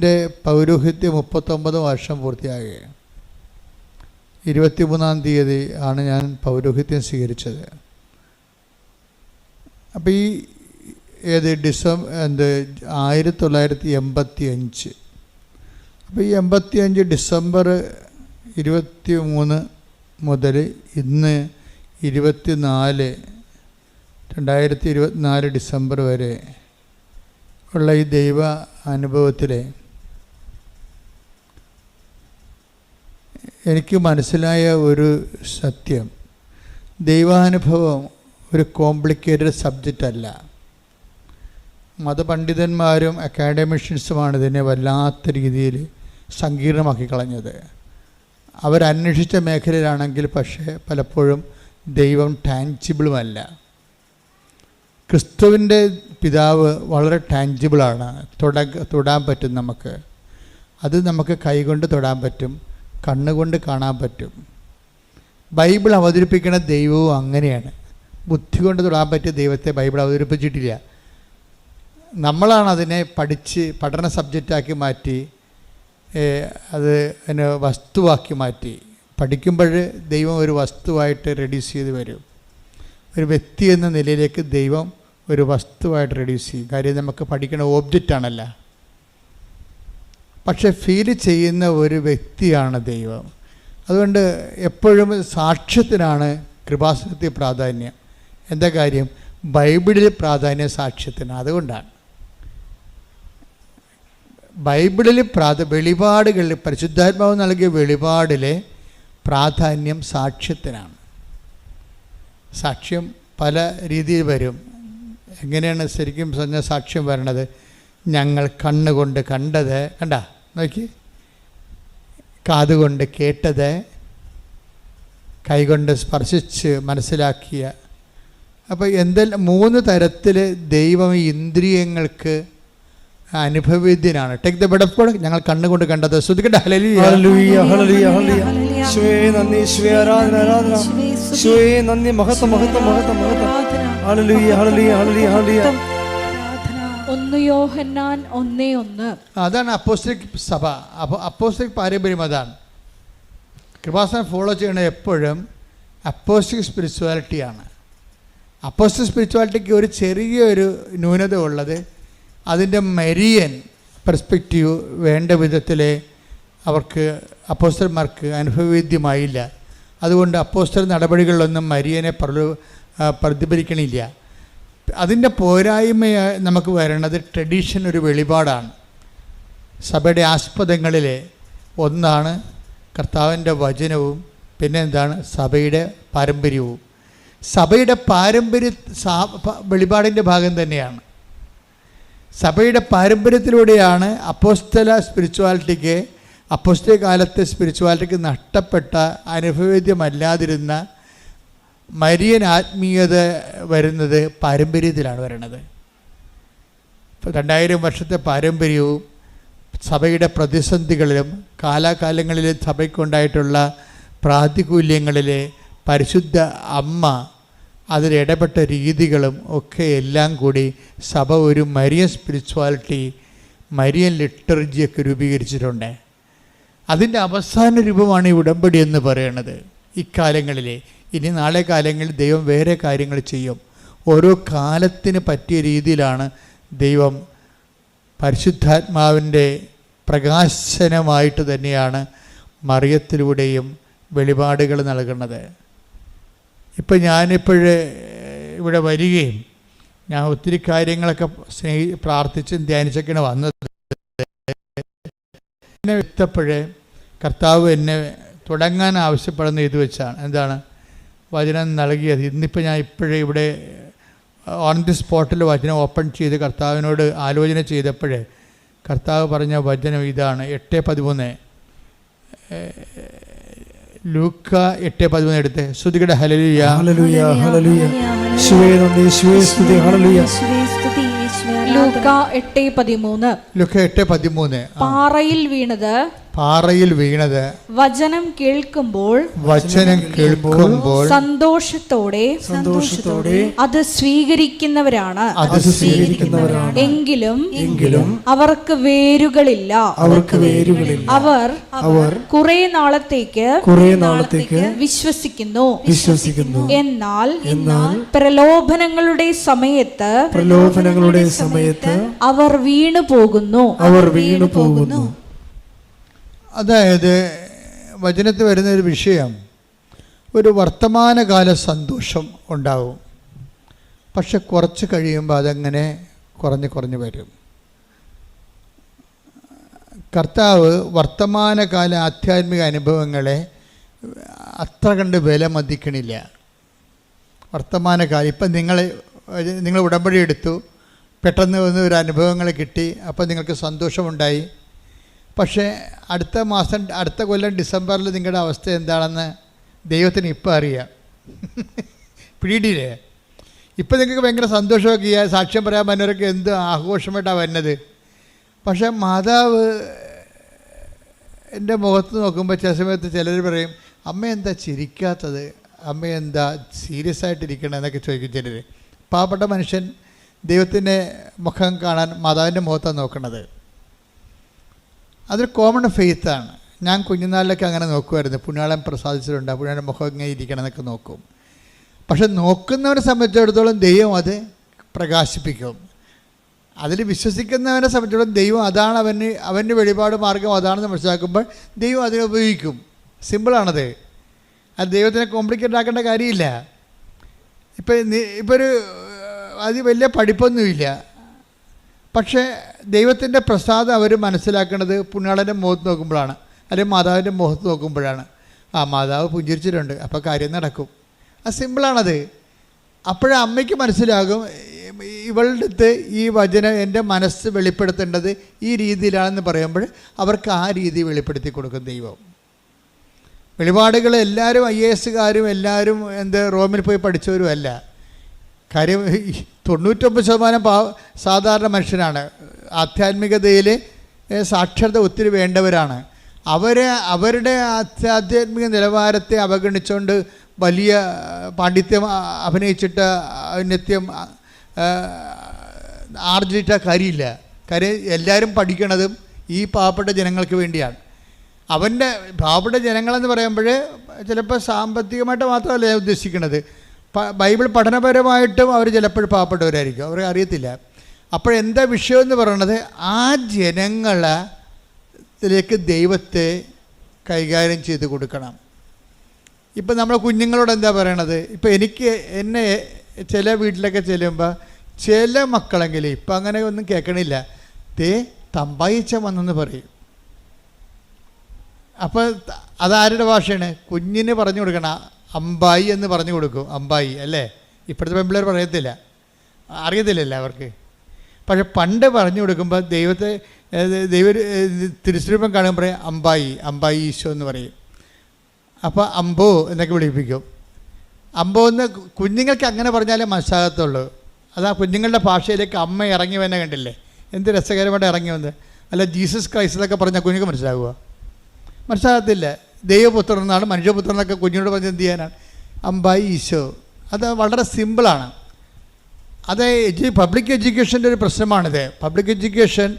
എൻ്റെ പൗരോഹിത്യം 39 വർഷം പൂർത്തിയാകുകയാണ്. 23-ാം തീയതി ആണ് ഞാൻ പൗരോഹിത്യം സ്വീകരിച്ചത്. അപ്പോൾ ഈ 1985. അപ്പോൾ ഈ 85 ഡിസംബർ 23 മുതൽ ഇന്ന് 2024 ഡിസംബർ വരെ ഉള്ള ഈ ദൈവ അനുഭവത്തിലെ എനിക്ക് മനസ്സിലായ ഒരു സത്യം, ദൈവാനുഭവം ഒരു കോംപ്ലിക്കേറ്റഡ് സബ്ജക്റ്റ് അല്ല. മതപണ്ഡിതന്മാരും അക്കാഡമിഷ്യൻസുമാണ് ഇതിനെ വല്ലാത്ത രീതിയിൽ സങ്കീർണമാക്കി കളഞ്ഞത്. അവരന്വേഷിച്ച മേഖലയിലാണെങ്കിൽ പക്ഷേ പലപ്പോഴും ദൈവം ടാൻജിബിളുമല്ല. ക്രിസ്തുവിൻ്റെ പിതാവ് വളരെ ടാൻജിബിളാണ്, തൊടാൻ പറ്റും. അത് നമുക്ക് കൈകൊണ്ട് തൊടാൻ പറ്റും, കണ്ണുകൊണ്ട് കാണാൻ പറ്റും. ബൈബിൾ അവതരിപ്പിക്കുന്ന ദൈവവും അങ്ങനെയാണ്. ബുദ്ധി കൊണ്ട് തൊടാൻ പറ്റിയ ദൈവത്തെ ബൈബിൾ അവതരിപ്പിച്ചിട്ടില്ല. നമ്മളാണ് അതിനെ പഠന സബ്ജക്റ്റാക്കി മാറ്റി അതിനെ വസ്തുവാക്കി മാറ്റി. പഠിക്കുമ്പോൾ ദൈവം ഒരു വസ്തുവായിട്ട് റെഡ്യൂസ് ചെയ്ത് വരും. ഒരു വ്യക്തി എന്ന നിലയിലേക്ക് ദൈവം ഒരു വസ്തുവായിട്ട് റെഡ്യൂസ് ചെയ്യും. കാര്യം നമുക്ക് പഠിക്കുന്ന ഓബ്ജക്റ്റാണല്ല, പക്ഷെ ഫീൽ ചെയ്യുന്ന ഒരു വ്യക്തിയാണ് ദൈവം. അതുകൊണ്ട് എപ്പോഴും സാക്ഷ്യത്തിനാണ് കൃപാസനത്തിൽ പ്രാധാന്യം. എന്താ കാര്യം? ബൈബിളിൽ പ്രാധാന്യം സാക്ഷ്യത്തിന്. അതുകൊണ്ടാണ് ബൈബിളിൽ വെളിപാടുകളിൽ പരിശുദ്ധാത്മാവ് നൽകിയ വെളിപാടിലെ പ്രാധാന്യം സാക്ഷ്യത്തിനാണ്. സാക്ഷ്യം പല രീതിയിൽ വരും. എങ്ങനെയാണ് ശരിക്കും പറഞ്ഞ സാക്ഷ്യം വരണത്? ഞങ്ങൾ കണ്ണുകൊണ്ട് കണ്ടത്, നോക്കി, കാതുകൊണ്ട് കേട്ടത്, കൈകൊണ്ട് സ്പർശിച്ച് മനസ്സിലാക്കിയ. അപ്പോൾ 3 തരത്തിൽ ദൈവം ഇന്ദ്രിയങ്ങൾക്ക് അനുഭവവേദ്യനാണ്. Take the bed of God. ഞങ്ങൾ കണ്ണുകൊണ്ട് കണ്ടത്. ശ്രുതിക്കട്ടെ. ഹല്ലേലൂയ ഹല്ലേലൂയ ഹല്ലേലൂയ ഹല്ലേലൂയ. യേശുവേ നന്ദി, യേശുവേ ആരാധന ആരാധന, യേശുവേ നന്ദി, മഹത്വം മഹത്വം മഹത്വം മഹത്വം. ഹല്ലേലൂയ ഹല്ലേലൂയ ഹല്ലേലൂയ ഹല്ലേലൂയ. 1 യോഹന്നാൻ 1:1. അതാണ് അപ്പോസ്തലിക് സഭ, അപ്പോസ്തലിക് പാരമ്പര്യം. അതാണ് കൃപാസനം ഫോളോ ചെയ്യണത്. എപ്പോഴും അപ്പോസ്തലിക് സ്പിരിച്വാലിറ്റിയാണ്. അപ്പോസ്തലിക് സ്പിരിച്വാലിറ്റിക്ക് ഒരു ചെറിയൊരു ന്യൂനത ഉള്ളത്, അതിൻ്റെ മരിയൻ പെർസ്പെക്റ്റീവ് വേണ്ട വിധത്തിൽ അവർക്ക് അപ്പോസ്തലന്മാർക്ക് അനുഭവവേദ്യമായില്ല. അതുകൊണ്ട് അപ്പോസ്തല നടപടികളിലൊന്നും മരിയനെ പ്രതിഫലിക്കണില്ല. അതിൻ്റെ പോരായ്മയായി നമുക്ക് വരണത് ട്രഡീഷൻ, ഒരു വെളിപാടാണ്. സഭയുടെ ആസ്പദങ്ങളിൽ ഒന്നാണ് കർത്താവിൻ്റെ വചനവും, പിന്നെ എന്താണ് സഭയുടെ പാരമ്പര്യവും. സഭയുടെ പാരമ്പര്യ വെളിപാടിൻ്റെ ഭാഗം തന്നെയാണ്. സഭയുടെ പാരമ്പര്യത്തിലൂടെയാണ് അപ്പോസ്തല സ്പിരിച്വാലിറ്റിക്ക്, അപ്പോസ്തല കാലത്തെ സ്പിരിച്വാലിറ്റിക്ക് നഷ്ടപ്പെട്ട അനുഭവേദ്യമല്ലാതിരുന്ന മരിയൻ ആത്മീയത വരുന്നത് പാരമ്പര്യത്തിലാണ് വരുന്നത്. 2000 വർഷത്തെ പാരമ്പര്യവും സഭയുടെ പ്രതിസന്ധികളിലും കാലാകാലങ്ങളിലും സഭയ്ക്കുണ്ടായിട്ടുള്ള പ്രാതികൂല്യങ്ങളിലെ പരിശുദ്ധ അമ്മ അതിലിടപെട്ട രീതികളും ഒക്കെ എല്ലാം കൂടി സഭ ഒരു മരിയൻ സ്പിരിച്വാലിറ്റി, മരിയൻ ലിറ്റർജിയൊക്കെ രൂപീകരിച്ചിട്ടുണ്ട്. അതിൻ്റെ അവസാന രൂപമാണ് ഈ ഉടമ്പടി എന്ന് പറയുന്നത്. ഇക്കാലങ്ങളിലെ, ഇനി നാളെ കാലങ്ങളിൽ ദൈവം വേറെ കാര്യങ്ങൾ ചെയ്യും. ഓരോ കാലത്തിന് പറ്റിയ രീതിയിലാണ് ദൈവം പരിശുദ്ധാത്മാവിൻ്റെ പ്രകാശനമായിട്ട് തന്നെയാണ് മറിയത്തിലൂടെയും വെളിപാടുകൾ നൽകുന്നത്. ഇപ്പം ഞാനിപ്പോഴേ ഇവിടെ വരികയും ഞാൻ ഒത്തിരി കാര്യങ്ങളൊക്കെ പ്രാർത്ഥിച്ചും ധ്യാനിച്ചൊക്കെയാണ് വന്നത്. എന്നെ വിട്ടപ്പോഴേ കർത്താവ് എന്നെ തുടങ്ങാൻ ആവശ്യപ്പെടുന്ന ഇത് വെച്ചാണ്. എന്താണ്? വചനം നൽകിയത്. ഇന്നിപ്പോൾ ഞാൻ ഇപ്പോഴേ ഇവിടെ ഓൺ ദി സ്പോട്ടിൽ വചനം ഓപ്പൺ ചെയ്ത് കർത്താവിനോട് ആലോചന ചെയ്തപ്പോഴേ കർത്താവ് പറഞ്ഞ വചനം ഇതാണ്. 8:13 ലൂക്ക 8:13 എടുത്ത് ശ്രുതികട. ഹല്ലേലൂയ ഹല്ലേലൂയ ഹല്ലേലൂയ. യേശുവേ നന്ദി, യേശുവേ സ്തുതി. ഹല്ലേലൂയ. ലൂക്ക 8:13. ലൂക്ക 8:13. പാറയിൽ വീണത് പാറയിൽ വീണത് വചനം കേൾക്കുമ്പോൾ സന്തോഷത്തോടെ അത് സ്വീകരിക്കുന്നവരാണ്. എങ്കിലും അവർക്ക് വേരുകളില്ല. അവർ കുറെ നാളത്തേക്ക് വിശ്വസിക്കുന്നു. എന്നാൽ പ്രലോഭനങ്ങളുടെ സമയത്ത് അവർ വീണു പോകുന്നു. അതായത് വചനത്തിൽ വരുന്ന ഒരു വിഷയം, ഒരു വർത്തമാനകാല സന്തോഷം ഉണ്ടാവും, പക്ഷെ കുറച്ച് കഴിയുമ്പോൾ അതങ്ങനെ കുറഞ്ഞ് വരും. കർത്താവ് വർത്തമാനകാല ആധ്യാത്മിക അനുഭവങ്ങളെ അത്ര കണ്ട് വില മതിക്കണില്ല. വർത്തമാനകാലം ഇപ്പം നിങ്ങൾ ഉടമ്പടി എടുത്തു, പെട്ടെന്ന് വന്ന് ഒരു അനുഭവങ്ങൾ കിട്ടി, അപ്പം നിങ്ങൾക്ക് സന്തോഷമുണ്ടായി. പക്ഷേ അടുത്ത കൊല്ലം ഡിസംബറിൽ നിങ്ങളുടെ അവസ്ഥ എന്താണെന്ന് ദൈവത്തിന് ഇപ്പം അറിയാം. പിടിയില്ലേ? ഇപ്പം നിങ്ങൾക്ക് ഭയങ്കര സന്തോഷമൊക്കെ സാക്ഷ്യം പറയാൻ പറ്റുന്നവരൊക്കെ എന്ത് ആഘോഷമായിട്ടാണ് വരുന്നത്. പക്ഷേ മാതാവ് എൻ്റെ മുഖത്ത് നോക്കുമ്പോൾ ചില സമയത്ത് ചിലർ പറയും, അമ്മ എന്താ ചിരിക്കാത്തത്, അമ്മ എന്താ സീരിയസ് ആയിട്ടിരിക്കണം എന്നൊക്കെ ചോദിക്കും ചിലർ. പാവപ്പെട്ട മനുഷ്യൻ ദൈവത്തിൻ്റെ മുഖം കാണാൻ മാതാവിൻ്റെ മുഖത്താണ് നോക്കുന്നത്. അതൊരു കോമൺ ഫെയ്ത്താണ്. ഞാൻ കുഞ്ഞുനാളിലൊക്കെ അങ്ങനെ നോക്കുമായിരുന്നു. പുണ്യാളൻ പ്രസാദിച്ചിട്ടുണ്ട്, പുണ്യാളൻ്റെ മുഖം ഇങ്ങനെ ഇരിക്കണം എന്നൊക്കെ നോക്കും. പക്ഷെ നോക്കുന്നവരെ സംബന്ധിച്ചിടത്തോളം ദൈവം അത് പ്രകാശിപ്പിക്കും. അതിൽ വിശ്വസിക്കുന്നവനെ സംബന്ധിച്ചിടത്തോളം ദൈവം അതാണ് അവൻ്റെ വെളിപാട് മാർഗം അതാണെന്ന് മനസ്സിലാക്കുമ്പോൾ ദൈവം അതിനെ ഉപയോഗിക്കും. സിമ്പിളാണത്. അത് ദൈവത്തിനെ കോംപ്ലിക്കേറ്റ് ആക്കേണ്ട കാര്യമില്ല. ഇപ്പോൾ ഒരു അത് വലിയ പഠിപ്പൊന്നുമില്ല, പക്ഷേ ദൈവത്തിൻ്റെ പ്രസാദം അവർ മനസ്സിലാക്കുന്നത് പുണ്യാളൻ്റെ മുഖത്ത് നോക്കുമ്പോഴാണ്, അല്ലെങ്കിൽ മാതാവിൻ്റെ മുഖത്ത് നോക്കുമ്പോഴാണ്. മാതാവ് പുഞ്ചിരിച്ചിട്ടുണ്ട്, അപ്പോൾ കാര്യം നടക്കും. അത് സിമ്പിളാണത്. അപ്പോഴേ അമ്മയ്ക്ക് മനസ്സിലാകും, ഇവളുടെ അടുത്ത് ഈ വചനം എൻ്റെ മനസ്സ് വെളിപ്പെടുത്തേണ്ടത് ഈ രീതിയിലാണെന്ന് പറയുമ്പോൾ അവർക്ക് ആ രീതി വെളിപ്പെടുത്തി കൊടുക്കും ദൈവം. വെളിപാടുകൾ എല്ലാവരും IAS എല്ലാവരും റോമിൽ പോയി പഠിച്ചവരും അല്ല. കാര്യം 99% സാധാരണ മനുഷ്യനാണ്. ആധ്യാത്മികതയിൽ സാക്ഷരത ഒത്തിരി വേണ്ടവരാണ്. അവരുടെ ആധ്യാത്മിക നിലവാരത്തെ അവഗണിച്ചുകൊണ്ട് വലിയ പാണ്ഡിത്യം അഭിനയിച്ചിട്ട് ഔന്നത്യം ആർജിച്ച കാര്യമില്ല. കാര്യം എല്ലാവരും പഠിക്കണതും ഈ പാവപ്പെട്ട ജനങ്ങൾക്ക് വേണ്ടിയാണ്. പാവപ്പെട്ട ജനങ്ങളെന്ന് പറയുമ്പോൾ ചിലപ്പോൾ സാമ്പത്തികമായിട്ട് മാത്രമല്ല ഞാൻ ഉദ്ദേശിക്കുന്നത്, ബൈബിൾ പഠനപരമായിട്ടും അവർ ചിലപ്പോൾ പാവപ്പെട്ടവരായിരിക്കും, അവരെ അറിയത്തില്ല. അപ്പോഴെന്താ വിഷയമെന്ന് പറയുന്നത്, ആ ജനങ്ങളിലേക്ക് ദൈവത്തെ കൈകാര്യം ചെയ്ത് കൊടുക്കണം. ഇപ്പം നമ്മൾ കുഞ്ഞുങ്ങളോട് എന്താ പറയണത്? ഇപ്പം എന്നെ ചില വീട്ടിലൊക്കെ ചെല്ലുമ്പോൾ ചില മക്കളെങ്കിലും ഇപ്പം അങ്ങനെ ഒന്നും കേൾക്കണില്ല, തമ്പായിച്ച വന്നെന്ന് പറയും. അപ്പോൾ അതാരുടെ ഭാഷയാണ്? കുഞ്ഞിന് പറഞ്ഞു കൊടുക്കണം. അമ്പായി എന്ന് പറഞ്ഞു കൊടുക്കും. അമ്പായി അല്ലേ? ഇപ്പോഴത്തെ പെൺപിള്ളേർ അറിയത്തില്ലല്ലോ അവർക്ക്. പക്ഷെ പണ്ട് പറഞ്ഞു കൊടുക്കുമ്പോൾ ദൈവ തിരുസ്വരൂപം കാണുമ്പോൾ പറയും അമ്പായി ഈശോ എന്ന് പറയും. അപ്പോൾ അമ്പോ എന്നൊക്കെ വിളിപ്പിക്കും. അമ്പോ എന്ന് കുഞ്ഞുങ്ങൾക്ക് അങ്ങനെ പറഞ്ഞാലേ മനസ്സിലാകത്തുള്ളൂ. അതാ കുഞ്ഞുങ്ങളുടെ ഭാഷയിലേക്ക് അമ്മ ഇറങ്ങി വന്നെ കണ്ടില്ലേ? എന്ത് രസകരമായിട്ട് ഇറങ്ങി വന്ന്. അല്ല ജീസസ് ക്രൈസ്റ്റ് എന്നൊക്കെ പറഞ്ഞാൽ കുഞ്ഞുങ്ങൾക്ക് മനസ്സിലാകുക? മനസ്സിലാകത്തില്ല. ദൈവപുത്രൻ എന്നാണ്, മനുഷ്യപുത്രൻ എന്നൊക്കെ കുഞ്ഞിനോട് പറഞ്ഞ് എന്ത് ചെയ്യാനാണ്? അമ്പായി ഈശോ. അത് വളരെ സിമ്പിളാണ്. അത് പബ്ലിക് എഡ്യൂക്കേഷൻ്റെ ഒരു പ്രശ്നമാണിത്. പബ്ലിക് എഡ്യൂക്കേഷൻ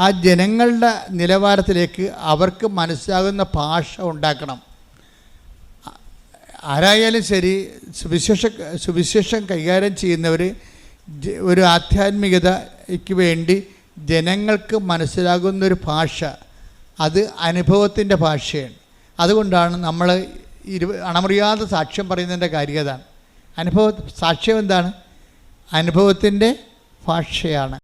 ആ ജനങ്ങളുടെ നിലവാരത്തിലേക്ക് അവർക്ക് മനസ്സിലാകുന്ന ഭാഷ ഉണ്ടാക്കണം. ആരായാലും ശരി, സുവിശേഷം കൈകാര്യം ചെയ്യുന്നവർ ഒരു ആധ്യാത്മികതയ്ക്ക് വേണ്ടി ജനങ്ങൾക്ക് മനസ്സിലാകുന്നൊരു ഭാഷ, അത് അനുഭവത്തിൻ്റെ ഭാഷയാണ്. അതുകൊണ്ടാണ് നമ്മൾ അണമുറിയാതെ സാക്ഷ്യം പറയുന്നതിൻ്റെ കാര്യതാണ്. സാക്ഷ്യം എന്താണ്? അനുഭവത്തിൻ്റെ ഭാഷയാണ്.